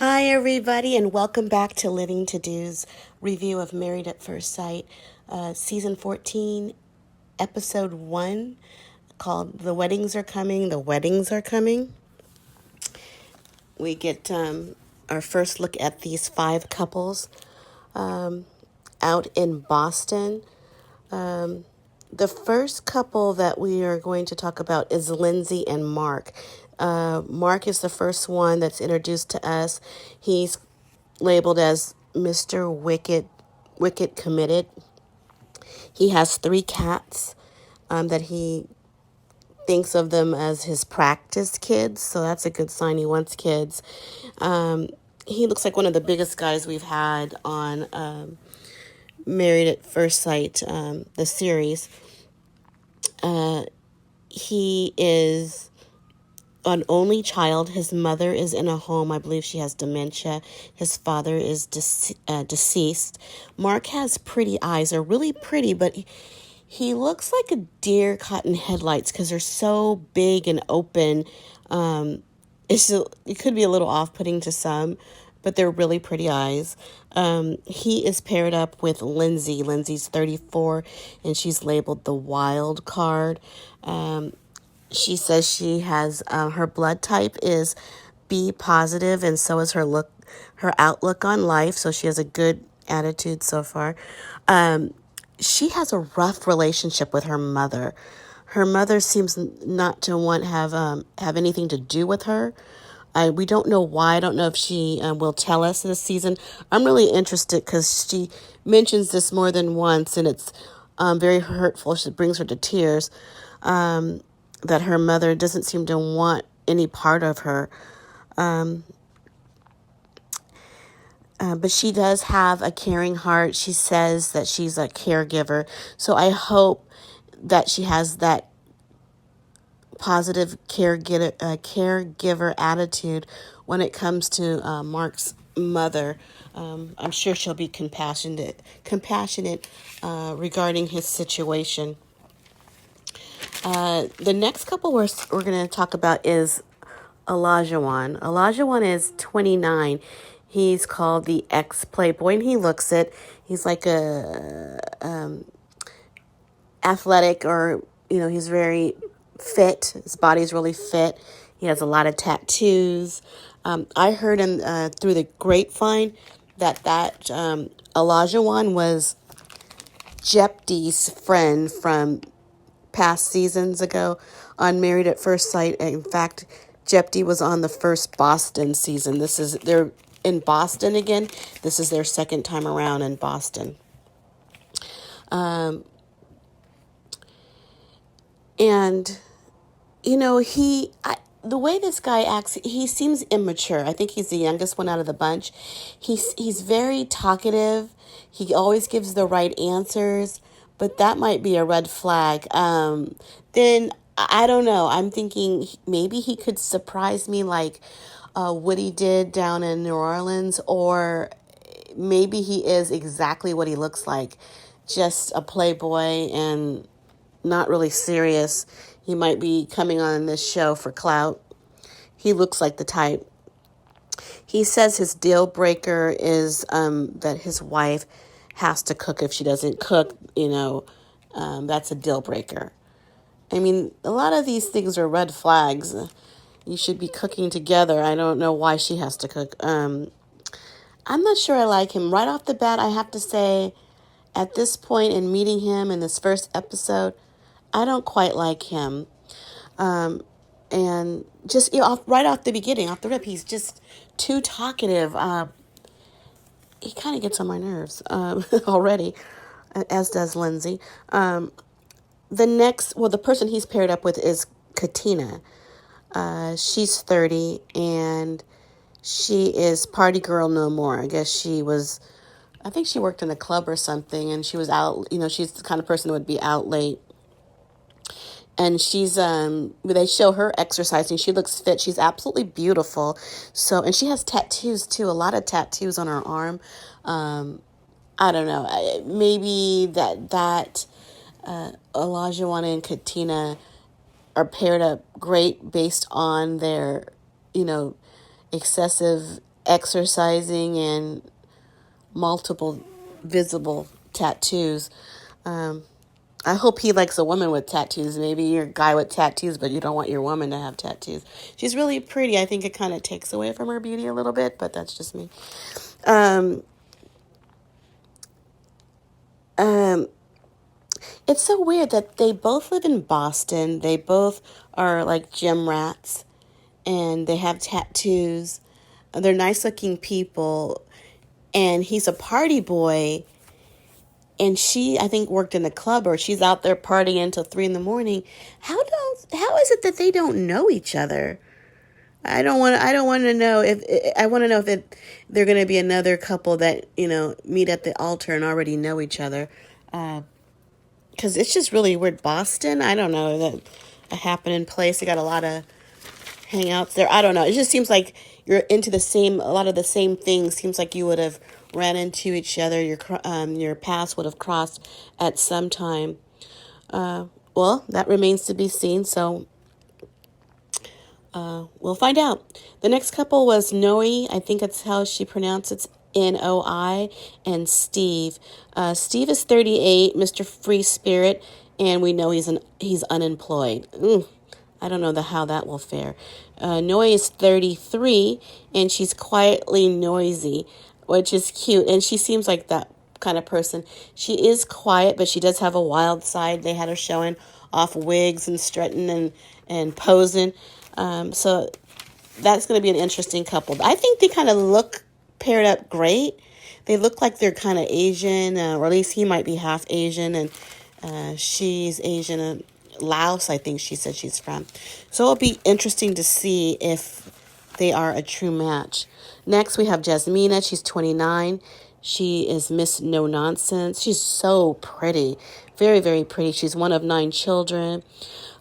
Hi, everybody, and welcome back to Living To Do's review of Married at First Sight, Season 14, Episode 1, called The Weddings Are Coming, The Weddings Are Coming. We get our first look at these five couples out in Boston. The first couple that we are going to talk about is Lindsay and Mark. Mark is the first one that's introduced to us. He's labeled as Mr. Wicked Committed. He has three cats that he thinks of them as his practice kids, so that's a good sign. He wants kids. He looks like one of the biggest guys we've had on Married at First Sight, the series. He is an only child. His mother is in a home. I believe she has dementia. His father is deceased. Mark has pretty eyes. They're really pretty, but he looks like a deer caught in headlights because they're so big and open. It could be a little off-putting to some, but they're really pretty eyes. He is paired up with Lindsay. Lindsay's 34, and she's labeled the wild card. She says she has her blood type is B positive, and so is her outlook on life. So she has a good attitude so far. She has a rough relationship with her mother. Her mother seems not to want have anything to do with her. We don't know why. I don't know if she will tell us this season. I'm really interested because she mentions this more than once, and it's very hurtful. It brings her to tears. That her mother doesn't seem to want any part of her. But she does have a caring heart. She says that she's a caregiver. So I hope that she has that positive caregiver attitude when it comes to Mark's mother. I'm sure she'll be compassionate regarding his situation. The next couple we're going to talk about is Olajuwon. Olajuwon is 29. He's called the ex-playboy, and he looks it. He's like a athletic, or he's very fit. His body's really fit. He has a lot of tattoos. I heard through the grapevine that Olajuwon was Jeopardy's friend from past seasons ago on Married at First Sight. In fact, Jeopardy was on the first Boston season. They're in Boston again. This is their second time around in Boston. And the way this guy acts, he seems immature. I think he's the youngest one out of the bunch. He's very talkative. He always gives the right answers, but that might be a red flag. Then I don't know. I'm thinking maybe he could surprise me like Woody did down in New Orleans, or maybe he is exactly what he looks like, just a playboy and not really serious. He might be coming on this show for clout. He looks like the type. He says his deal breaker is that his wife has to cook. If she doesn't cook, that's a deal breaker. I mean, a lot of these things are red flags. You should be cooking together. I don't know why she has to cook. I'm not sure I like him. Right off the bat, I have to say, at this point in meeting him in this first episode, I don't quite like him. And just right off the beginning, off the rip, he's just too talkative. He kind of gets on my nerves already, as does Lindsay. The person he's paired up with is Katina. She's 30, and she is party girl no more. I think she worked in a club or something, and she was out, she's the kind of person who would be out late. And they show her exercising. She looks fit. She's absolutely beautiful. So, and she has tattoos too, a lot of tattoos on her arm. I don't know. Maybe that Olajuwon and Katina are paired up great based on their, excessive exercising and multiple visible tattoos. Um, I hope he likes a woman with tattoos. Maybe you're a guy with tattoos, but you don't want your woman to have tattoos. She's really pretty. I think it kind of takes away from her beauty a little bit, but that's just me. Um, um, it's so weird that they both live in Boston. They both are like gym rats, and they have tattoos. They're nice looking people, and he's a party boy. And she, I think, worked in the club, or she's out there partying until 3 in the morning. How is it that they don't know each other? I don't want to know if I want to know if they're going to be another couple that meet at the altar and already know each other. Because it's just really weird. Boston, I don't know, that a happening place. They got a lot of hangouts there. I don't know. It just seems like you're into a lot of the same things. Seems like you would have ran into each other. Your paths would have crossed at some time. Well, that remains to be seen. So we'll find out. The next couple was Noe. I think that's how she pronounced it. Noi, and Steve. Steve is 38, Mr. Free Spirit, and we know he's unemployed. I don't know how that will fare. Noi is 33, and she's quietly noisy, which is cute, and she seems like that kind of person. She is quiet, but she does have a wild side. They had her showing off wigs and strutting and posing. So that's going to be an interesting couple. I think they kind of look paired up great. They look like they're kind of Asian, or at least he might be half Asian, and she's Asian. Laos, I think she said she's from. So it'll be interesting to see if they are a true match. Next, we have Jasmina. She's 29. She is Miss No Nonsense. She's so pretty. Very, very pretty. She's one of 9 children.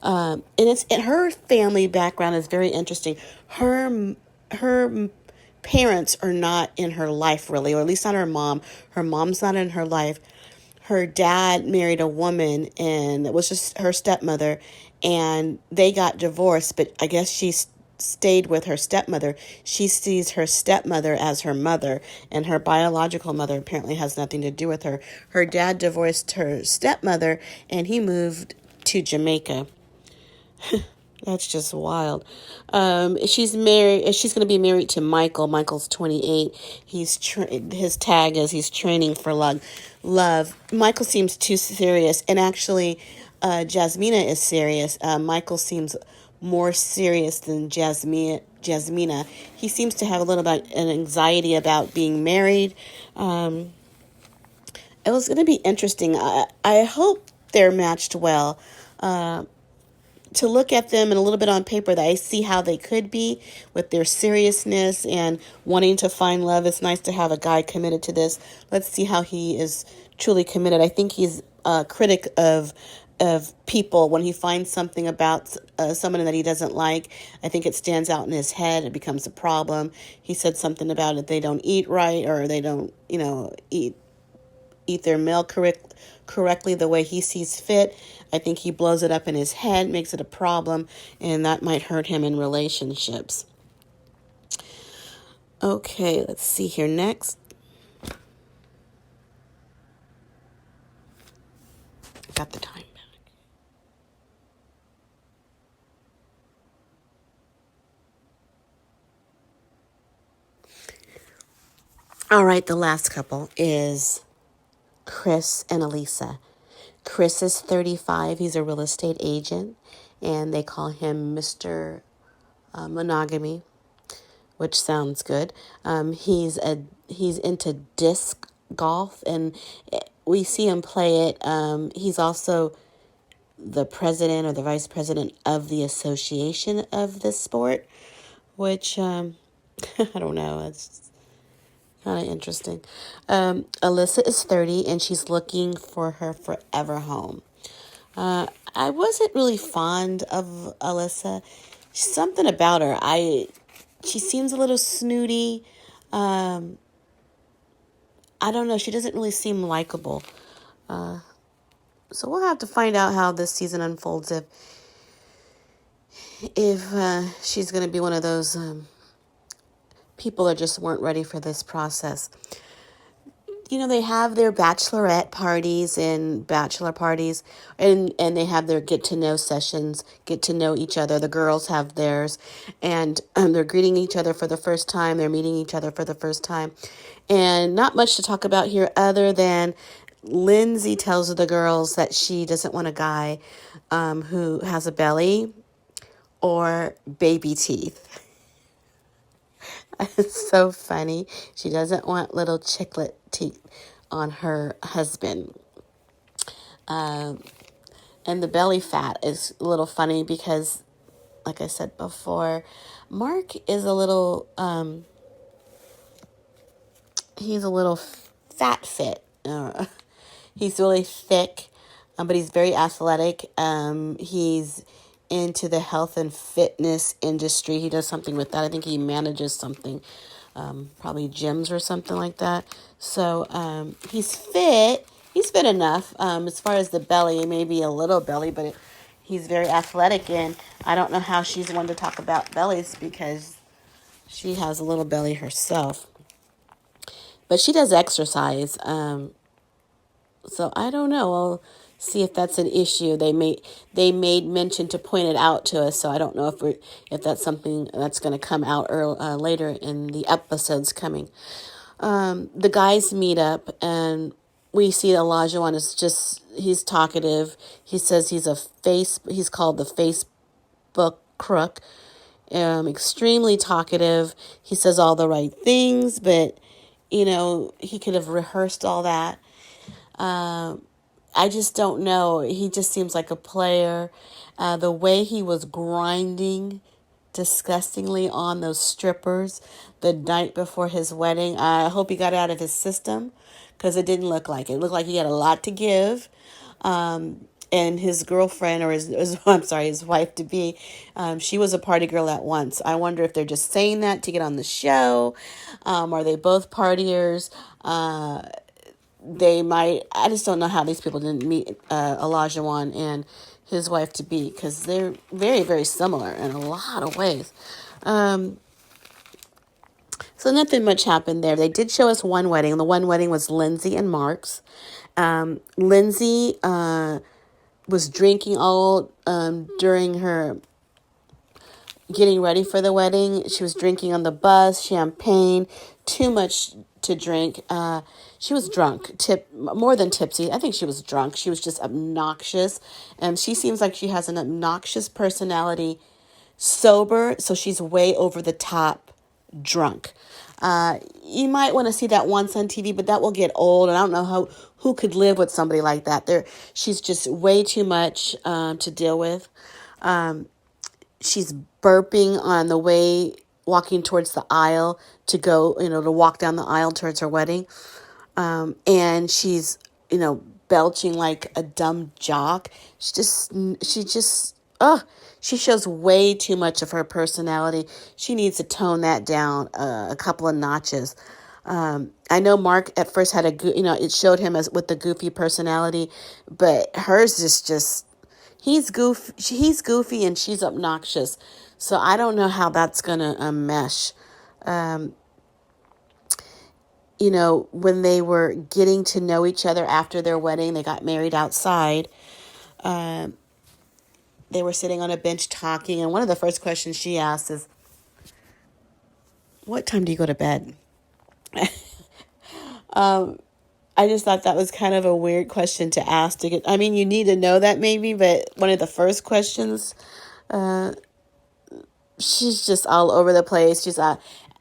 And her family background is very interesting. Her parents are not in her life really, or at least not her mom. Her mom's not in her life. Her dad married a woman, and it was just her stepmother, and they got divorced, but I guess she stayed with her stepmother. She sees her stepmother as her mother, and her biological mother apparently has nothing to do with her. Her dad divorced her stepmother, and he moved to Jamaica. That's just wild. She's married. She's going to be married to Michael. Michael's 28. His tag is he's training for love. Michael seems too serious, and actually, Jasmina is serious. Michael seems more serious than Jasmina. He seems to have a little bit an anxiety about being married. It was going to be interesting. I hope they're matched well. To look at them and a little bit on paper that I see how they could be with their seriousness and wanting to find love. It's nice to have a guy committed to this. Let's see how he is truly committed. I think he's a critic of people when he finds something about someone that he doesn't like. I think it stands out in his head. It becomes a problem. He said something about it. They don't eat right, or they don't, eat their meal correctly the way he sees fit. I think he blows it up in his head, makes it a problem, and that might hurt him in relationships. Okay, let's see here next. Got the time back. All right, the last couple is Chris and Elisa. Chris is 35. He's a real estate agent, and they call him Mr. Monogamy, which sounds good. He's into disc golf, and we see him play it. He's also the president or the vice president of the association of this sport, which I don't know. It's kind of interesting. Alyssa is 30, and she's looking for her forever home. I wasn't really fond of Alyssa. Something about her. She seems a little snooty. I don't know. She doesn't really seem likable. So we'll have to find out how this season unfolds. If she's going to be one of those people are just weren't ready for this process. They have their bachelorette parties and bachelor parties, and they have their get to know sessions, get to know each other. The girls have theirs, and they're greeting each other for the first time. They're meeting each other for the first time. And not much to talk about here other than Lindsay tells the girls that she doesn't want a guy who has a belly or baby teeth. It's so funny. She doesn't want little chicklet teeth on her husband. And the belly fat is a little funny because, like I said before, Mark is a little, he's a little fat fit. He's really thick, but he's very athletic. He's into the health and fitness industry. He does something with that. I think he manages something, probably gyms or something like that. So he's fit. He's fit enough. As far as the belly, maybe a little belly, but he's very athletic. And I don't know how she's one to talk about bellies because she has a little belly herself. But she does exercise. So I don't know. We'll see if that's an issue. They made mention to point it out to us. So I don't know if that's something that's going to come out later in the episodes coming. The guys meet up and we see Olajuwon he's talkative. He says he's called the Facebook crook. Extremely talkative. He says all the right things, but he could have rehearsed all that. I just don't know. He just seems like a player. The way he was grinding disgustingly on those strippers the night before his wedding, I hope he got out of his system because it didn't look like it. It looked like he had a lot to give. And his girlfriend or his wife to be, she was a party girl at once. I wonder if they're just saying that to get on the show. Are they both partiers? I just don't know how these people didn't meet Olajuwon and his wife to be because they're very, very similar in a lot of ways. So nothing much happened there. They did show us one wedding. The one wedding was Lindsay and Mark's. Lindsay was drinking all during her getting ready for the wedding. She was drinking on the bus, champagne, too much to drink. She was drunk, more than tipsy. I think she was drunk. She was just obnoxious. And she seems like she has an obnoxious personality sober, so she's way over the top drunk. You might want to see that once on TV, but that will get old. And I don't know who could live with somebody like that. She's just way too much to deal with. She's burping on the way walking towards the aisle to go, to walk down the aisle towards her wedding. And she's, belching like a dumb jock. She shows way too much of her personality. She needs to tone that down a couple of notches. I know Mark at first had it showed him as with the goofy personality, but hers is just, he's goofy and she's obnoxious. So I don't know how that's going to mesh. When they were getting to know each other after their wedding, they got married outside. They were sitting on a bench talking, and one of the first questions she asked is, "What time do you go to bed?" I just thought that was kind of a weird question to ask. You need to know that maybe, but one of the first questions, she's just all over the place. She's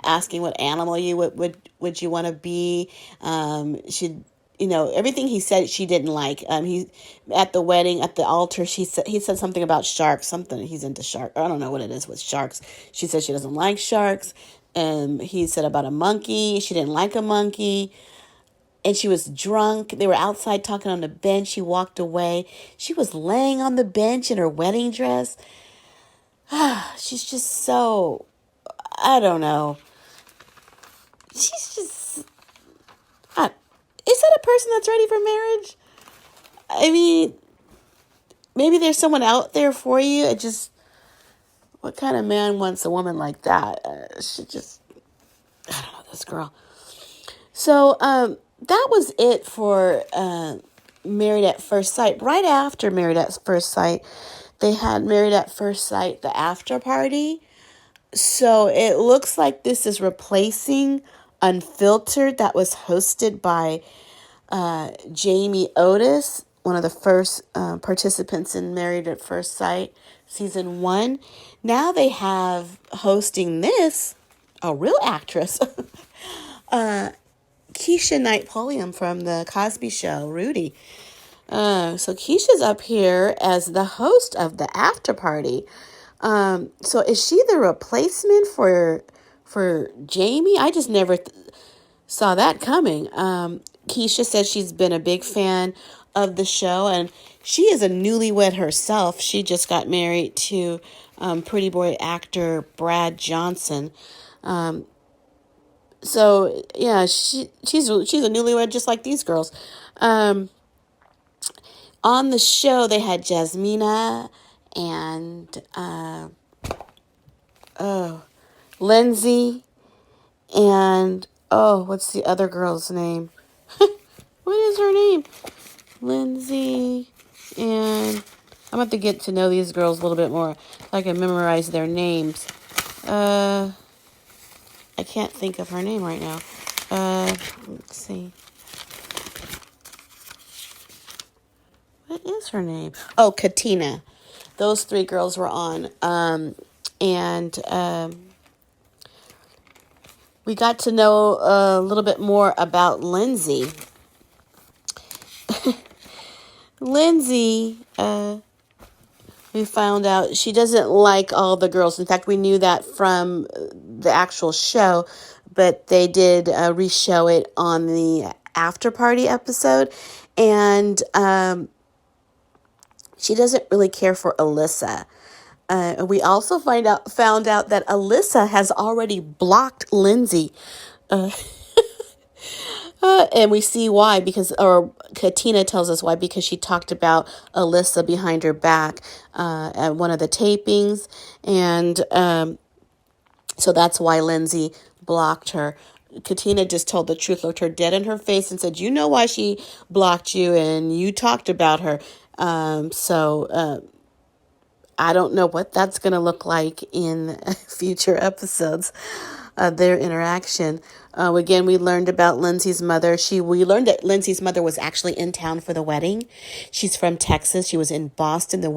asking what animal you would you want to be. Everything he said she didn't like. He at the wedding, at the altar, he said something about sharks. Something he's into sharks. I don't know what it is with sharks. She said she doesn't like sharks. He said about a monkey. She didn't like a monkey. And she was drunk. They were outside talking on the bench. She walked away. She was laying on the bench in her wedding dress. She's just so, I don't know. She's just, is that a person that's ready for marriage? I mean, maybe there's someone out there for you. What kind of man wants a woman like that? I don't know this girl. So that was it for Married at First Sight. Right after Married at First Sight, they had Married at First Sight, the after party. So it looks like this is replacing Unfiltered, that was hosted by Jamie Otis, one of the first participants in Married at First Sight, season 1. Now they have hosting this, a real actress, Keisha Knight Pulliam from the Cosby Show, Rudy. So Keisha's up here as the host of the after party. So is she the replacement for Jamie? I just never saw that coming. Keisha says she's been a big fan of the show, and she is a newlywed herself. She just got married to Pretty Boy actor Brad Johnson. So yeah, she's a newlywed just like these girls. On the show, they had Jasmina and Lindsay and what's the other girl's name? What is her name? Lindsay and I'm going to have to get to know these girls a little bit more so I can memorize their names. I can't think of her name right now. Let's see. What is her name? Oh, Katina. Those 3 girls were on. We got to know a little bit more about Lindsay. Lindsay, we found out she doesn't like all the girls. In fact, we knew that from the actual show, but they did re-show it on the after party episode. And she doesn't really care for Elisa. We also found out that Elisa has already blocked Lindsay. And we see why, or Katina tells us why, because she talked about Elisa behind her back at one of the tapings. And so that's why Lindsay blocked her. Katina just told the truth, looked her dead in her face and said, you know why she blocked you, and you talked about her. So I don't know what that's going to look like in future episodes, their interaction. Again, we learned about Lindsay's mother. We learned that Lindsay's mother was actually in town for the wedding. She's from Texas. She was in Boston the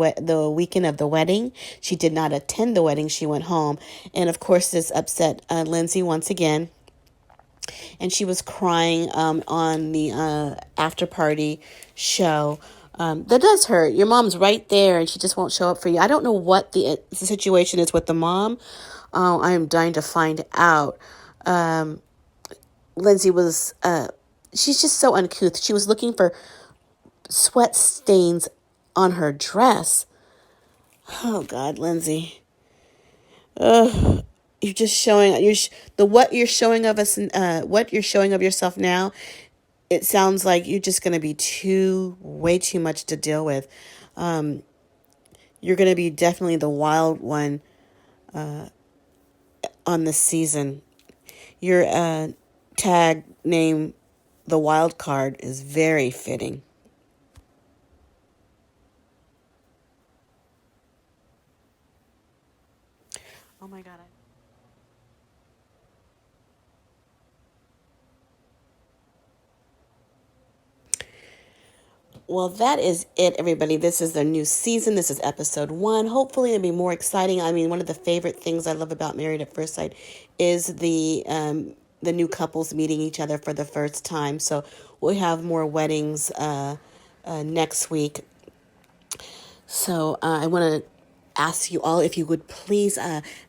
weekend of the wedding. She did not attend the wedding. She went home. And of course, this upset Lindsay once again. And she was crying on the after party show. That does hurt. Your mom's right there and she just won't show up for you. I don't know what the situation is with the mom. I am dying to find out. Lindsay was, she's just so uncouth. She was looking for sweat stains on her dress. Oh God, Lindsay. You're just showing what you're showing of us, what you're showing of yourself now. It sounds like you're just going to be way too much to deal with. You're going to be definitely the wild one on this season. Your tag name, the wild card, is very fitting. Oh my God. Well, that is it, everybody. This is the new season. This is episode 1. Hopefully, it'll be more exciting. I mean, one of the favorite things I love about Married at First Sight is the new couples meeting each other for the first time. So we'll have more weddings next week. So I want to ask you all if you would please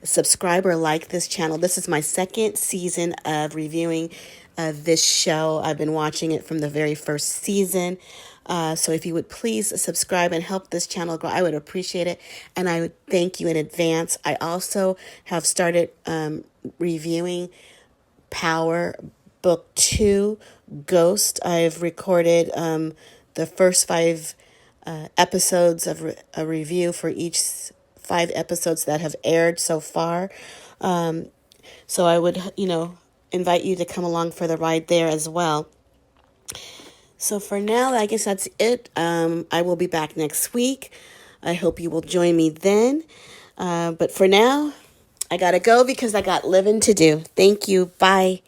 subscribe or like this channel. This is my second season of reviewing this show. I've been watching it from the very first season. So if you would please subscribe and help this channel grow, I would appreciate it. And I would thank you in advance. I also have started reviewing Power Book 2, Ghost. I've recorded the first 5 episodes of a review for each 5 episodes that have aired so far. So I would, invite you to come along for the ride there as well. So for now, I guess that's it. I will be back next week. I hope you will join me then. But for now, I gotta go because I got living to do. Thank you. Bye.